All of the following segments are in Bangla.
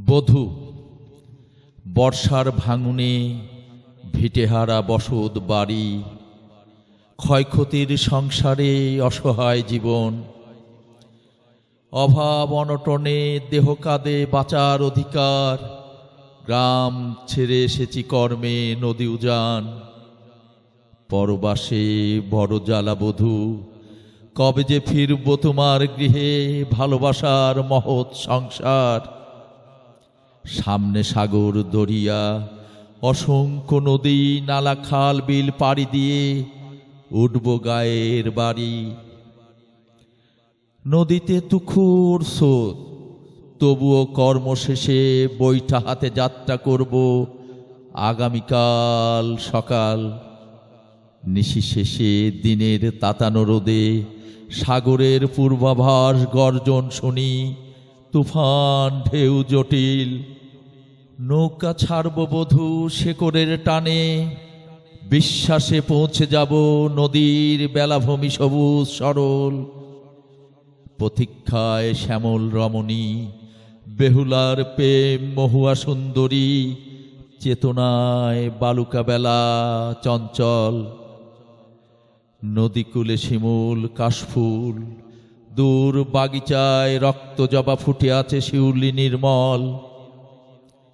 বধূ বর্ষার ভাঙনে ভিটেহারা বসত বাড়ি, ক্ষয়ক্ষতির সংসারে অসহায় জীবন, অভাব অনটনে দেহ কাঁদে বাঁচার অধিকার। গ্রাম ছেড়ে এসেছি কর্মে নদী উজান, পরবাসে বড় জ্বালা বধূ। কবে যে ফিরব তোমার গৃহে, ভালোবাসার মহৎ সংসার। সামনে সাগর দরিয়া, অসংখ্য নদী নালা খাল বিল পাড়ি দিয়ে উঠব গায়ের বাড়ি। নদীতে তুখুর স্রোত, তবুও কর্মশেষে বৈঠা হাতে যাত্রা করব আগামীকাল সকাল। নিশি শেষে দিনের তাতানো রোদে সাগরের পূর্বাভাস গর্জন শুনি, তুফান ঢেউ জটিল। নৌকা ছাড়ব বধূ শেকড়ের টানে, বিশ্বাসে পৌঁছে যাব নদীর বেলাভূমি সবুজ সরল। প্রতীক্ষায় শ্যামল রমণী, বেহুলার প্রেম মহুয়া সুন্দরী, চেতনায় বালুকা বেলা চঞ্চল। নদীকূলে শিমুল কাশফুল, দূর বাগিচায় রক্ত জবা ফুটে আছে শিউলি নির্মল।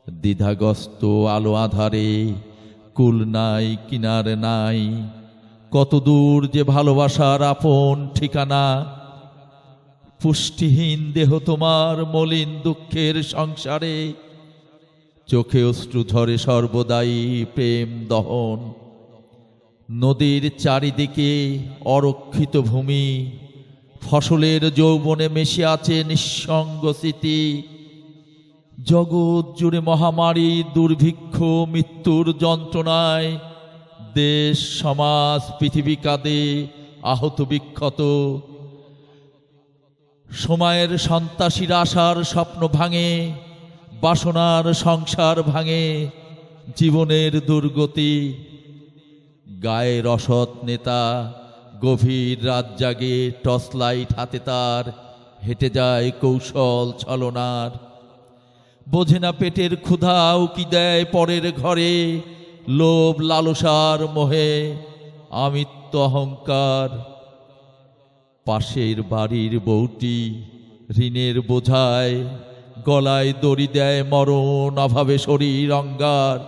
দ্বিধাগ্রস্ত আলো আধারে, কুল নাই কিনার নাই, কত দূর যে ভালোবাসার আপন ঠিকানা। পুষ্টিহীন দেহ তোমার মলিন দুঃখের সংসারে, চোখে অশ্রু ঝরে সর্বদাই প্রেম দহন। নদীর চারিদিকে অরক্ষিত ভূমি, ফসলের যৌবনে মেশে আছে নিঃসঙ্গ স্মৃতি। জগৎ জুড়ে মহামারী দুর্ভিক্ষ মৃত্যুর যন্ত্রণায়, দেশ সমাজ পৃথিবী কাঁদে আহত বিক্ষত। সময়ের সন্ত্রাসীর আশার স্বপ্ন ভাঙে, বাসনার সংসার ভাঙে জীবনের দুর্গতি। গায়ের অসৎ নেতা গভীর রাত জাগে, টর্চ লাইট হাতে তার হেঁটে যায় কৌশল ছলনার। বোঝে না পেটের ক্ষুধা উকি দেয় পরের ঘরে, লোভ লালসার মোহে আমিত্ব অহংকার। পাশের বাড়ির বউটি ঋণের বোঝায়, গলায় দড়ি দেয় মরণ অভাবে শরীর অঙ্গার।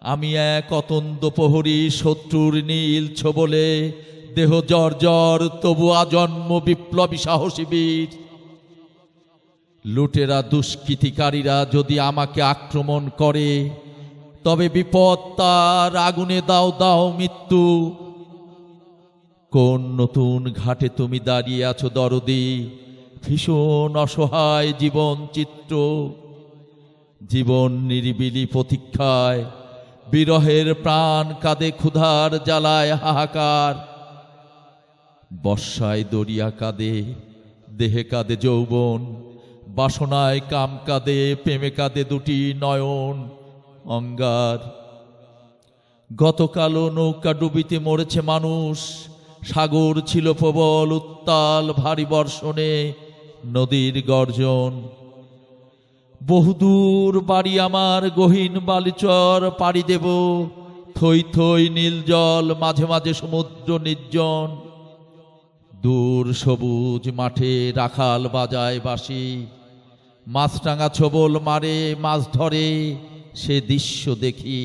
আমি এক অতন্দ প্রহরী শত্রুর নীল ছোবলে, দেহ জর্জর তবু আজন্ম বিপ্লবী সাহসী বীর। লুটেরা দুষ্কৃতিকারীরা যদি আমাকে আক্রমণ করে, তবে বিপদ তার আগুনে দাও দাও মৃত্যু। কোন নতুন ঘাটে তুমি দাঁড়িয়ে আছো দরদি, ভীষণ অসহায় জীবন চিত্র। জীবন নিরিবিলি প্রতীক্ষায়, বিরহের প্রাণ কাঁদে ক্ষুধার জ্বালায় হাহাকার। বর্ষায় দরিয়া কাঁদে, দেহে কাঁদে যৌবন, বাসনায় কাম কাঁদে, প্রেমে কাঁদে দুটি নয়ন অঙ্গার। গতকালও নৌকা ডুবিতে মরেছে মানুষ, সাগর ছিল প্রবল উত্তাল ভারী বর্ষণে নদীর গর্জন। বহুদূর বাড়ি আমার গহীন বালিচর পাড়ি দেব, থই থই নীল জল মাঝে মাঝে সমুদ্র নির্জন। দূর সবুজ মাঠে রাখাল বাজায় বাঁশি, মাছরাঙা ছোবল মারে মাছ ধরে সে দৃশ্য দেখি।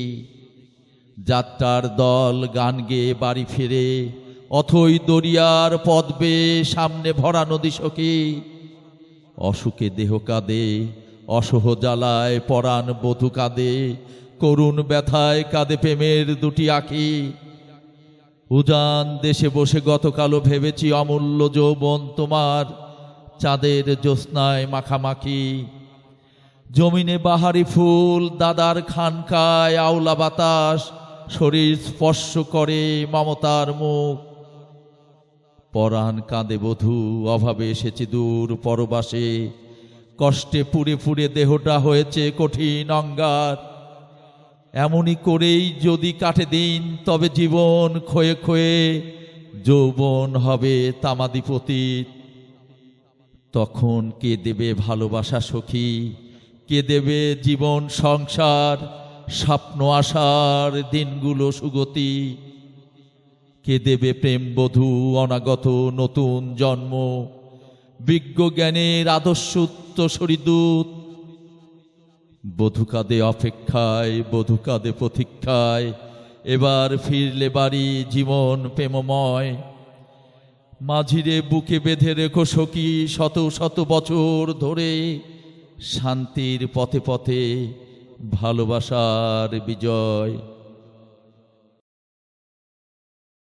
যাত্রার দল গান গেয়ে বাড়ি ফিরে, অথই দরিয়ার পথ বেয়ে সামনে ভরা নদী সখী। অসুখে দেহ কাঁদে, অসহ জ্বালায় পরাণ বধূ কাঁদে, করুণ ব্যথায় কাঁদে প্রেমের দুটি আঁখি। উজান দেশে বসে গতকালও ভেবেছি অমূল্য যৌবন তোমার, চাঁদের জ্যোৎস্নায় মাখামাখি। জমিনে বাহারি ফুল, দাদার খানকায় আওলা বাতাস, শরীর স্পর্শ করে মমতার মুখ। পরাণ কাঁদে বধূ, অভাবে এসেছে দূর পরবাসে, কষ্টে পুড়ে পুড়ে দেহটা হয়েছে কঠিন অঙ্গার। এমনই করেই যদি কাটে দিন, তবে জীবন ক্ষয়ে ক্ষয়ে যৌবন হবে তামাদি পতীত। তখন কে দেবে ভালোবাসা সখী, কে দেবে জীবন সংসার, স্বপ্ন আশার দিনগুলো সুগতি, কে দেবে প্রেম বধূ অনাগত নতুন জন্ম, বিজ্ঞ জ্ঞানের আদর্শ উত্তরসূরি দূত। বধূ কাঁদে অপেক্ষায়, বধূ কাঁদে প্রতীক্ষায়, এবার ফিরলে বাড়ি জীবন প্রেমময়। মাঝিরে বুকে বেঁধে রেখো সখী শত শত বছর ধরে, শান্তির পথে পথে ভালোবাসার বিজয়।